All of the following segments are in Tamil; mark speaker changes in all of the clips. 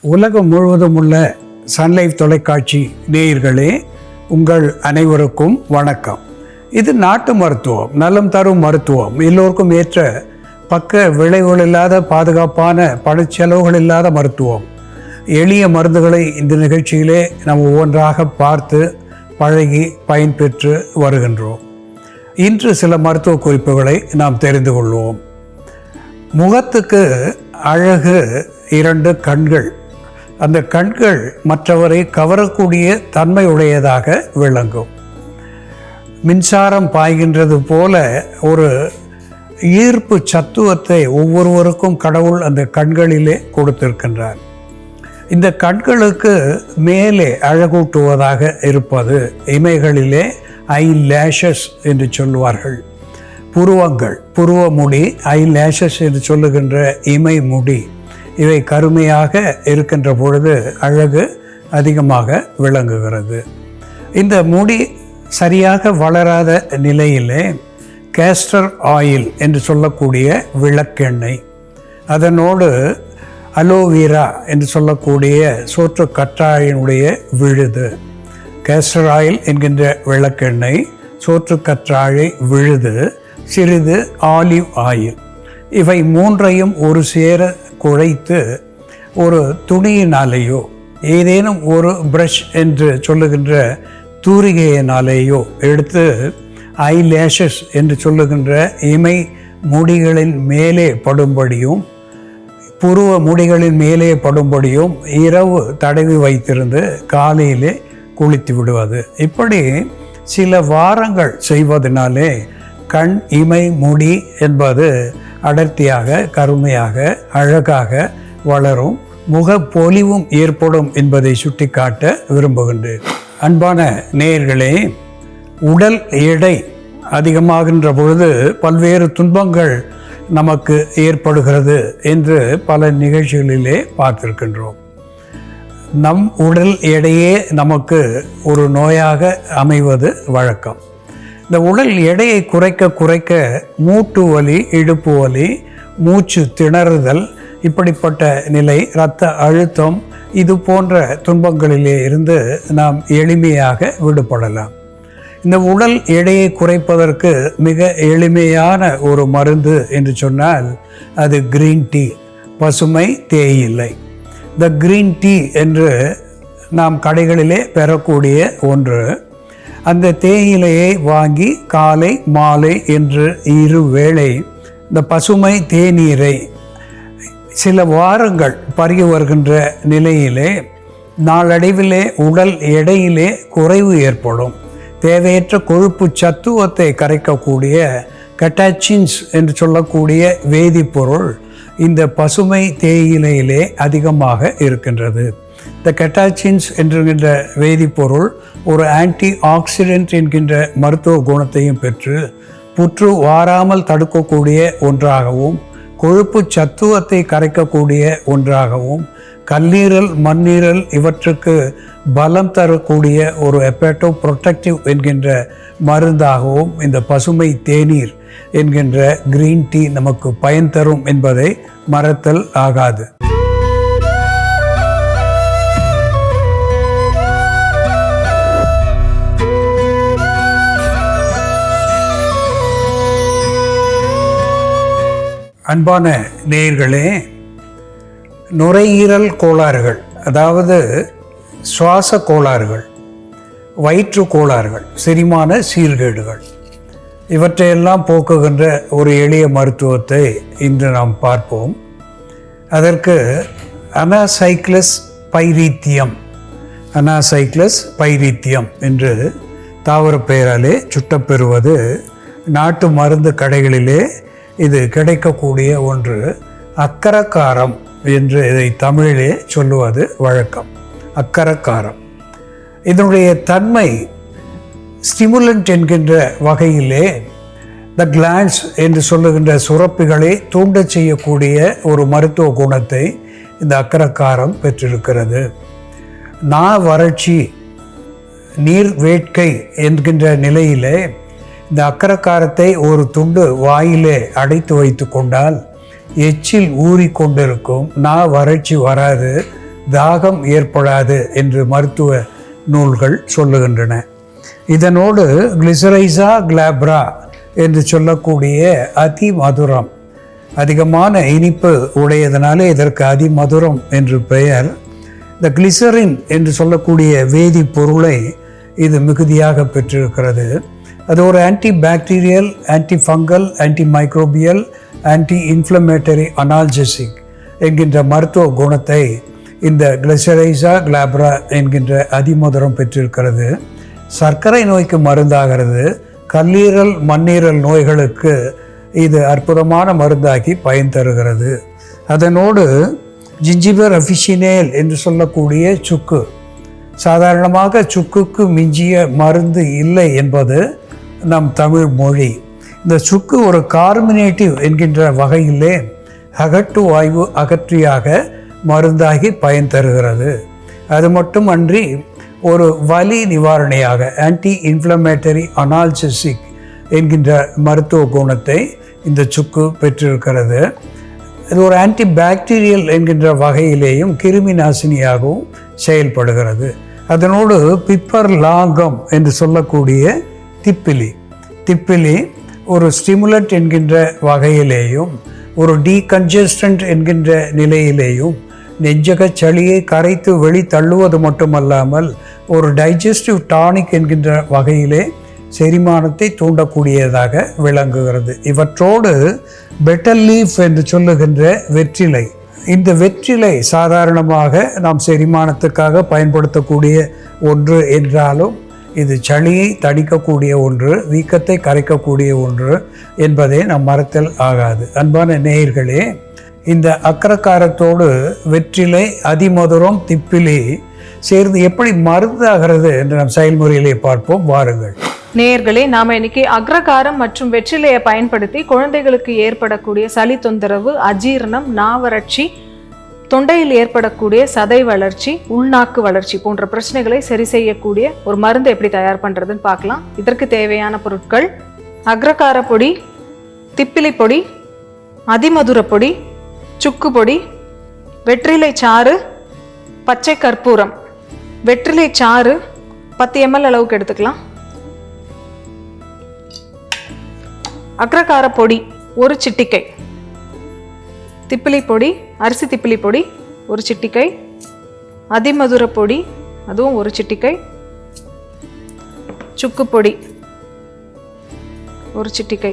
Speaker 1: உலகம் முழுவதும் உள்ள சன்லைஃப் தொலைக்காட்சி நேயர்களே, உங்கள் அனைவருக்கும் வணக்கம். இது நாட்டு மருத்துவம், நலம் தரும் மருத்துவம், எல்லோருக்கும் ஏற்ற பக்க விளைவுகள் இல்லாத பாதுகாப்பான பணச்செலவுகள் இல்லாத மருத்துவம். எளிய மருந்துகளை இந்த நிகழ்ச்சியிலே நாம் ஒவ்வொன்றாக பார்த்து பழகி பயன்பெற்று வருகின்றோம். இன்று சில மருத்துவ குறிப்புகளை நாம் தெரிந்து கொள்வோம். முகத்துக்கு அழகு 2 கண்கள். அந்த கண்கள் மற்றவரை கவரக்கூடிய தன்மையுடையதாக விளங்கும். மின்சாரம் பாய்கின்றது போல ஒரு ஈர்ப்பு சத்துவத்தை ஒவ்வொருவருக்கும் கடவுள் அந்த கண்களிலே கொடுத்திருக்கின்றார். இந்த கண்களுக்கு மேலே அழகூட்டுவதாக இருப்பது இமைகளிலே ஐ லேஷஸ் என்று சொல்வார்கள். புருவங்கள், புருவ முடி, ஐ லேஷஸ் என்று சொல்லுகின்ற இமை முடி, இவை கருமையாக இருக்கின்ற பொழுது அழகு அதிகமாக விளங்குகிறது. இந்த முடி சரியாக வளராத நிலையிலே கேஸ்டர் ஆயில் என்று சொல்லக்கூடிய விளக்கெண்ணெய், அதனோடு அலோவேரா என்று சொல்லக்கூடிய சோற்று கற்றாழையினுடைய விழுது, கேஸ்டர் ஆயில் என்கின்ற விளக்கெண்ணெய், சோற்று கற்றாழை விழுது, சிறிது ஆலிவ் ஆயில், இவை மூன்றையும் ஒரு சேர குழைத்து ஒரு துணியினாலேயோ ஏதேனும் ஒரு ப்ரஷ் என்று சொல்லுகின்ற தூரிகையினாலேயோ எடுத்து ஐ லேஷஸ் என்று சொல்லுகின்ற இமை முடிகளின் மேலே படும்படியும் புருவ முடிகளின் மேலே படும்படியும் இரவு தடவி வைத்திருந்து காலையிலே குளித்து விடுவது. இப்படி சில வாரங்கள் செய்வதனாலே கண் இமை முடி என்பது அடர்த்தியாக, கருமையாக, அழகாக வளரும், முகப்பொலிவும் ஏற்படும் என்பதை சுட்டிக்காட்ட விரும்புகின்றேன். அன்பான நேயர்களே, உடல் எடை அதிகமாகின்ற பொழுது பல்வேறு துன்பங்கள் நமக்கு ஏற்படுகிறது என்று பல நிகழ்ச்சிகளிலே பார்த்திருக்கின்றோம். நம் உடல் எடையே நமக்கு ஒரு நோயாக அமைவது வழக்கம். இந்த உடல் எடையை குறைக்க மூட்டு வலி, இடுப்பு வலி, மூச்சு திணறுதல், இப்படிப்பட்ட நிலை, இரத்த அழுத்தம், இது போன்ற துன்பங்களிலே இருந்து நாம் எளிமையாக விடுபடலாம். இந்த உடல் எடையை குறைப்பதற்கு மிக எளிமையான ஒரு மருந்து என்று சொன்னால் அது கிரீன் டீ, பசுமை தேயிலை. இந்த கிரீன் டீ என்று நாம் கடைகளிலே பெறக்கூடிய ஒன்று. அந்த தேயிலையை வாங்கி காலை மாலை என்று 2 வேளை இந்த பசுமை தேநீரை சில வாரங்கள் பருகி வருகின்ற நிலையிலே நாளடைவிலே உடல் எடையிலே குறைவு ஏற்படும். தேவையற்ற கொழுப்பு சத்துவத்தை கரைக்கக்கூடிய கட்டாச்சின்ஸ் என்று சொல்லக்கூடிய வேதிப்பொருள் இந்த பசுமை தேயிலையிலே அதிகமாக இருக்கின்றது. இந்த கட்டாச்சின்ஸ் என்கின்ற வேதிப்பொருள் ஒரு ஆன்டி ஆக்சிடென்ட் என்கின்ற மருத்துவ குணத்தையும் பெற்று புற்று வாராமல் தடுக்கக்கூடிய ஒன்றாகவும், கொழுப்பு சத்துவத்தை கரைக்கக்கூடிய ஒன்றாகவும், கல்லீரல், மண்ணீரல் இவற்றுக்கு பலம் தரக்கூடிய ஒரு ஹெப்பாட்டோ புரொடெக்டிவ் என்கின்ற மருந்தாகவும் இந்த பசுமை தேநீர் என்கின்ற கிரீன் டீ நமக்கு பயன் தரும் என்பதை மறத்தல் ஆகாது. அன்பான நேயர்களே, நுரையீரல் கோளாறுகள், அதாவது சுவாச கோளாறுகள், வயிற்று கோளாறுகள், செரிமான சீர்கேடுகள், இவற்றையெல்லாம் போக்குகின்ற ஒரு எளிய மருத்துவத்தை இன்று நாம் பார்ப்போம். அதற்கு அனாசைக்ளஸ் பைரீத்தியம், அனாசைக்ளஸ் பைரீத்தியம் என்று தாவர பெயராலே சுட்டப்பெறுவது நாட்டு மருந்து கடைகளிலே இது கிடைக்கக்கூடிய ஒன்று. அக்கரக்காரம் என்று இதை தமிழிலே சொல்லுவது வழக்கம். அக்கரக்காரம் இதனுடைய தன்மை ஸ்டிமுலண்ட் என்கின்ற வகையிலே த கிளாண்ட்ஸ் என்று சொல்லுகின்ற சுரப்பிகளை தூண்ட செய்யக்கூடிய ஒரு மருத்துவ குணத்தை இந்த அக்கரக்காரம் பெற்றிருக்கிறது. நா வறட்சி, நீர் வேட்கை என்கின்ற நிலையிலே இந்த அக்கரக்காரத்தை ஒரு துண்டு வாயிலே அடைத்து வைத்து கொண்டால் எச்சில் ஊறி கொண்டிருக்கும், வறட்சி வராது, தாகம் ஏற்படாது என்று மருத்துவ நூல்கள் சொல்லுகின்றன. இதனோடு கிளிசரைசா கிளாப்ரா என்று சொல்லக்கூடிய அதிமதுரம், அதிகமான இனிப்பு உடையதனாலே இதற்கு அதிமதுரம் என்று பெயர். இந்த கிளிசரின் என்று சொல்லக்கூடிய வேதிப்பொருளை இது மிகுதியாக பெற்றிருக்கிறது. அது ஒரு anti bacterial, anti fungal, anti microbial, anti inflammatory, analgesic என்கின்ற மருத்துவ குணத்தை இந்த கிளிசரைசா கிளாப்ரா என்கின்ற அதிமதுரம் பெற்றிருக்கிறது. சர்க்கரை நோய்க்கு மருந்தாகிறது. கல்லீரல், மண்ணீரல் நோய்களுக்கு இது அற்புதமான மருந்தாகி பயன் தருகிறது. அதனோடு ஜிஞ்சிபர் அஃபிஷினேல் என்று சொல்லக்கூடிய சுக்கு, சாதாரணமாக சுக்குக்கு மிஞ்சிய மருந்து இல்லை என்பது நம் தமிழ் மொழி. இந்த சுக்கு ஒரு கார்மினேட்டிவ் என்கின்ற வகையிலே அகட்டு வாயு அகற்றியாக மருந்தாகி பயன் தருகிறது. அது மட்டுமன்றி ஒரு வலி நிவாரணியாக ஆன்டி இன்ஃப்ளமேட்டரி, அனால்ஜெசிக் என்கின்ற மருத்துவ குணத்தை இந்த சுக்கு பெற்றிருக்கிறது. இது ஒரு ஆன்டி பாக்டீரியல் என்கின்ற வகையிலேயும் கிருமி நாசினியாகவும் செயல்படுகிறது. அதனோடு பிப்பர் லாங்கம் என்று சொல்லக்கூடிய திப்பிலி ஒரு ஸ்டிமுலண்ட் என்கின்ற வகையிலேயும் ஒரு டீகன்ஜஸ்டன்ட் என்கின்ற நிலையிலேயும் நெஞ்சக சளியை கரைத்து வெளி தள்ளுவது மட்டுமல்லாமல் ஒரு டைஜஸ்டிவ் டானிக் என்கின்ற வகையிலே செரிமானத்தை தூண்டக்கூடியதாக விளங்குகிறது. இவற்றோடு பெட்டல் லீஃப் என்று சொல்லுகின்ற வெற்றிலை, இந்த வெற்றிலை சாதாரணமாக நாம் செரிமானத்துக்காக பயன்படுத்தக்கூடிய ஒன்று என்றாலும் இது சளியை தணிக்கக்கூடிய ஒன்று, வீக்கத்தை கரைக்கக்கூடிய ஒன்று என்பதை நாம் மறத்தல் ஆகாது. அன்பான நேயர்களே, இந்த அக்கரக்காரத்தோடு வெற்றிலை, அதிமதுரம், திப்பிலி சேர்ந்து எப்படி மருந்தாகிறது என்று நாம் செயல்முறையிலே பார்ப்போம். வாருங்கள்
Speaker 2: நேயர்களே, நாம இன்னைக்கு அக்ரகாரம் மற்றும் வெற்றிலையை பயன்படுத்தி குழந்தைகளுக்கு ஏற்படக்கூடிய சளி தொந்தரவு, அஜீரணம், நாவறட்சி, தொண்டையில் ஏற்படக்கூடிய சதை வளர்ச்சி, உள்நாக்கு வளர்ச்சி போன்ற பிரச்சனைகளை சரி செய்யக்கூடிய ஒரு மருந்து எப்படி தயார் பண்றதுன்னு பார்க்கலாம். இதற்கு தேவையான பொருட்கள்: அக்ரகார பொடி, திப்பிலி பொடி, அதிமதுர பொடி, சுக்கு பொடி, வெற்றிலை சாறு, பச்சை கற்பூரம். வெற்றிலை சாறு 10 ml அளவுக்கு எடுத்துக்கலாம். அக்ரகார பொடி 1 சிட்டிகை, திப்பிலி பொடி, அரிசி திப்பிலி பொடி 1 சிட்டிகை, அதிமதுர பொடி அதுவும் 1 சிட்டிகை, சுக்கு பொடி 1 சிட்டிகை,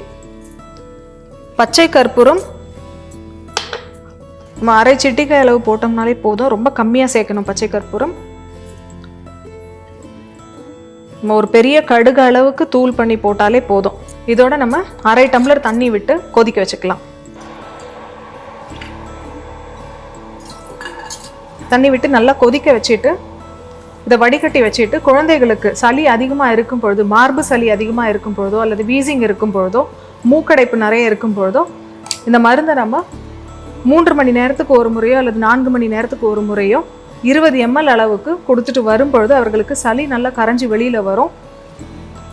Speaker 2: பச்சை கற்பூரம் நம்ம 1/2 சிட்டிகை அளவு போட்டோம்னாலே போதும். ரொம்ப கம்மியாக சேர்க்கணும் பச்சை கற்பூரம். நம்ம ஒரு பெரிய கடுகு அளவுக்கு தூள் பண்ணி போட்டாலே போதும். இதோட நம்ம 1/2 டம்ளர் தண்ணி விட்டு கொதிக்க வச்சுக்கலாம். தண்ணி விட்டு நல்லா கொதிக்க வச்சுட்டு இதை வடிகட்டி வச்சுட்டு குழந்தைகளுக்கு சளி அதிகமாக இருக்கும் பொழுது, மார்பு சளி அதிகமாக இருக்கும் பொழுதோ அல்லது வீசிங் இருக்கும் பொழுதோ, மூக்கடைப்பு நிறைய இருக்கும் பொழுதோ இந்த மருந்தை நம்ம 3 மணி நேரத்துக்கு ஒரு முறையோ அல்லது 4 மணி நேரத்துக்கு ஒரு முறையோ 20 ml அளவுக்கு கொடுத்துட்டு வரும்பொழுது அவர்களுக்கு சளி நல்லா கரைஞ்சி வெளியில் வரும்.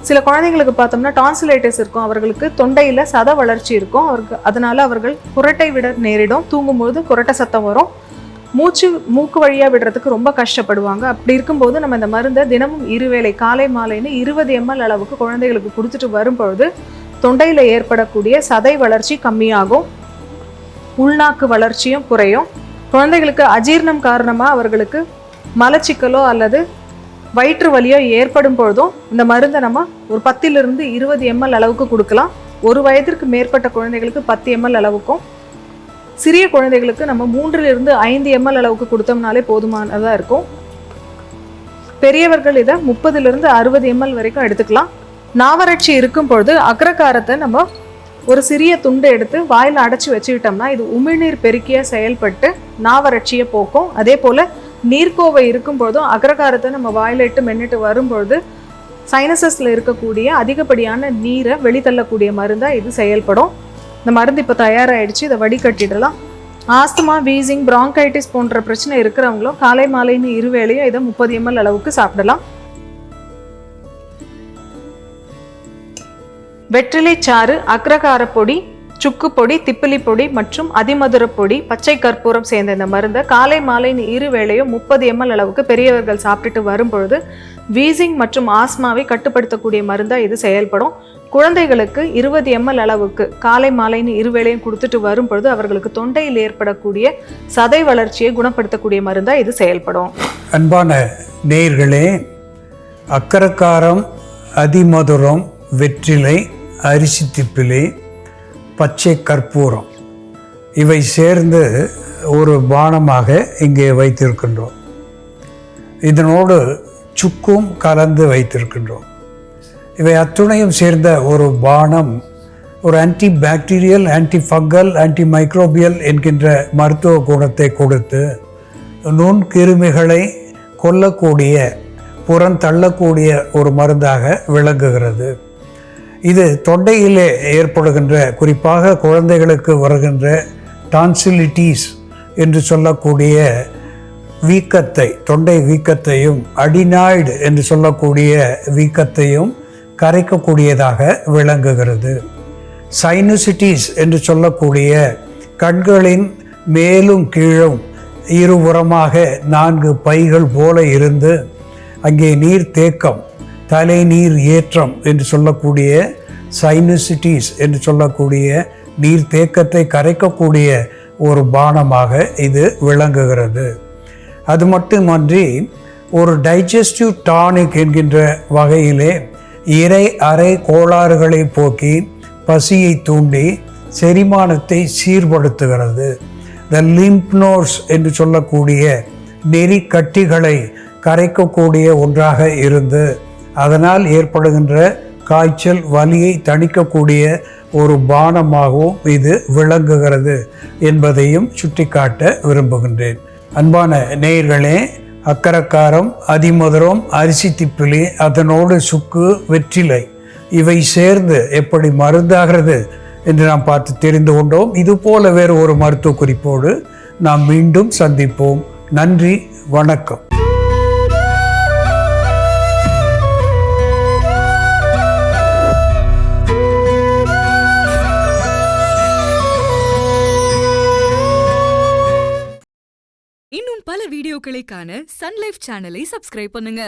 Speaker 2: சில குழந்தைங்களுக்கு பார்த்தோம்னா டான்சிலைட்டிஸ் இருக்கும், அவர்களுக்கு தொண்டையில் சத வளர்ச்சி இருக்கும், அதனால அவர்கள் குரட்டை விட நேரிடும். தூங்கும்போது குரட்டை சத்தம் வரும், மூக்கு வழியாக விடுறதுக்கு ரொம்ப கஷ்டப்படுவாங்க. அப்படி இருக்கும்போது நம்ம இந்த மருந்தை தினமும் 2 வேளை காலை மாலைன்னு 20 ml அளவுக்கு குழந்தைகளுக்கு கொடுத்துட்டு வரும்பொழுது தொண்டையில் ஏற்படக்கூடிய சதை வளர்ச்சி கம்மியாகும், உள்நாக்கு வளர்ச்சியும் குறையும். குழந்தைகளுக்கு அஜீர்ணம் காரணமாக அவர்களுக்கு மலச்சிக்கலோ அல்லது வயிற்று வலியோ ஏற்படும் பொழுதும் இந்த மருந்தை நம்ம ஒரு 10 to 20 ml அளவுக்கு கொடுக்கலாம். 1 வயதிற்கு மேற்பட்ட குழந்தைகளுக்கு 10 ml அளவுக்கும், சிறிய குழந்தைகளுக்கு நம்ம 3 to 5 ml அளவுக்கு கொடுத்தோம்னாலே போதுமானதாக இருக்கும். பெரியவர்கள் இதை 30 to 60 ml வரைக்கும் எடுத்துக்கலாம். நாவறட்சி இருக்கும் பொழுது அக்ரகாரத்தை நம்ம ஒரு சிறிய துண்டு எடுத்து வாயில் அடைச்சி வச்சுக்கிட்டோம்னா இது உமிழ்நீர் பெருக்கியாக செயல்பட்டு நாவறட்சியை போக்கும். அதே போல் நீர்க்கோவை இருக்கும்பொழுதும் அக்ரகாரத்தை நம்ம வாயில் இட்டு மென்னிட்டு வரும்பொழுது சைனசஸில் இருக்கக்கூடிய அதிகப்படியான நீரை வெளித்தள்ளக்கூடிய மருந்தாக இது செயல்படும். இந்த மருந்து இப்போ தயாராகிடுச்சு, இதை வடிகட்டிடலாம். ஆஸ்துமா, வீசிங், பிராங்கைட்டிஸ் போன்ற பிரச்சனை இருக்கிறவங்களும் காலை மாலைன்னு 2 வேளையும் இதை 30 ml அளவுக்கு சாப்பிடலாம். வெற்றிலை சாறு, அக்ரகார பொடி, சுக்கு பொடி, திப்பிலி பொடி மற்றும் அதிமதுர பொடி, பச்சை கற்பூரம் சேர்ந்த இந்த மருந்தை காலை மாலைன்னு 2 வேளையும் 30 ml அளவுக்கு பெரியவர்கள் சாப்பிட்டுட்டு வரும்பொழுது வீசிங் மற்றும் ஆஸ்மாவை கட்டுப்படுத்தக்கூடிய மருந்தாக இது செயல்படும். குழந்தைகளுக்கு 20 ml அளவுக்கு காலை மாலைன்னு 2 வேளையும் கொடுத்துட்டு வரும்பொழுது அவர்களுக்கு தொண்டையில் ஏற்படக்கூடிய சதை வளர்ச்சியை குணப்படுத்தக்கூடிய மருந்தாக இது செயல்படும்.
Speaker 1: அன்பான நேயர்களே, அக்கரக்காரம், அதிமதுரம், வெற்றிலை, அரிசி திப்பிலி, பச்சை கற்பூரம் இவை சேர்ந்து ஒரு பானமாக இங்கே வைத்திருக்கின்றோம். இதனோடு சுக்கும் கலந்து வைத்திருக்கின்றோம். இவை அத்துணையும் சேர்ந்த ஒரு பானம் ஒரு anti bacterial, anti fungal, anti microbial என்கின்ற மருத்துவ குணத்தை கொடுத்து நுண்கிருமிகளை கொல்லக்கூடிய, புறந்தள்ளக்கூடிய ஒரு மருந்தாக விளங்குகிறது. இது தொண்டையிலே ஏற்படுகின்ற, குறிப்பாக குழந்தைகளுக்கு வருகின்ற டான்சிலிட்டிஸ் என்று சொல்லக்கூடிய வீக்கத்தை, தொண்டை வீக்கத்தையும், அடினாய்டு என்று சொல்லக்கூடிய வீக்கத்தையும் கரைக்கக்கூடியதாக விளங்குகிறது. சைனசிட்டிஸ் என்று சொல்லக்கூடிய கண்களின் மேலும் கீழும் இருபுறமாக 4 பைகள் போல இருந்து அங்கே நீர் தேக்கம், தலை நீர் ஏற்றம் என்று சொல்லக்கூடிய சைனசிட்டிஸ் என்று சொல்லக்கூடிய நீர் தேக்கத்தை கரைக்கக்கூடிய ஒரு பானமாக இது விளங்குகிறது. அது மட்டுமன்றி ஒரு டைஜஸ்டிவ் டானிக் என்கின்ற வகையிலே இறை அறை கோளாறுகளை போக்கி பசியை தூண்டி செரிமானத்தை சீர்படுத்துகிறது. த லிம்ப் நோட்ஸ் என்று சொல்லக்கூடிய நெறி கட்டிகளை கரைக்கக்கூடிய ஒன்றாக இருந்து அதனால் ஏற்படுகின்ற காய்ச்சல், வலியை தணிக்கக்கூடிய ஒரு பானமாகவும் இது விளங்குகிறது என்பதையும் சுட்டிக்காட்ட விரும்புகின்றேன். அன்பான நேயர்களே, அக்கரக்காரம், அதிமதுரம், அரிசி திப்பிலி, அதனோடு சுக்கு, வெற்றிலை இவை சேர்ந்து எப்படி மருந்தாகிறது என்று நாம் பார்த்து தெரிந்து கொண்டோம். இதுபோல வேறு ஒரு மருத்துவ குறிப்போடு நாம் மீண்டும் சந்திப்போம். நன்றி, வணக்கம்.
Speaker 3: இன்னும் பல வீடியோக்களை காண சன் லைஃப் சேனலை சப்ஸ்கிரைப் பண்ணுங்க.